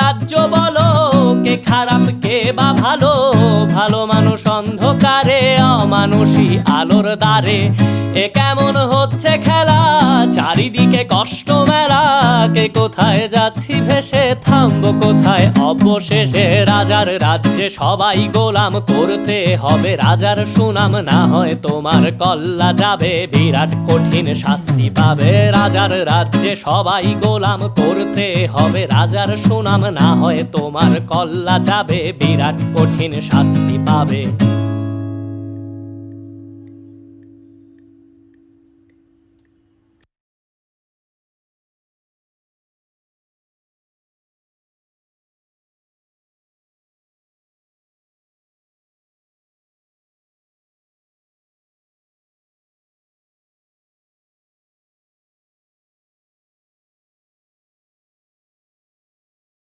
রাজ্য বলো, কে খারাপ কে বা ভালো? ভালো মানুষ অন্ধকারে, অমানুষী আলোর দ্বারে। এ কেমন হচ্ছে খেলা, চারিদিকে কষ্ট মেলা। কে কোথায় যাচ্ছি ভেসে, থামবো কোথায় অবশেষে? রাজার রাজ্যে সবাই গোলাম, করতে হবে রাজার সুনাম। না হয় তোমার কল্লা যাবে, বিরাট কঠিন শাস্তি পাবে। রাজার রাজ্যে সবাই গোলাম, করতে হবে রাজার সুনাম। না হয় তোমার কল্লা যাবে, বিরাট কঠিন শাস্তি পাবে।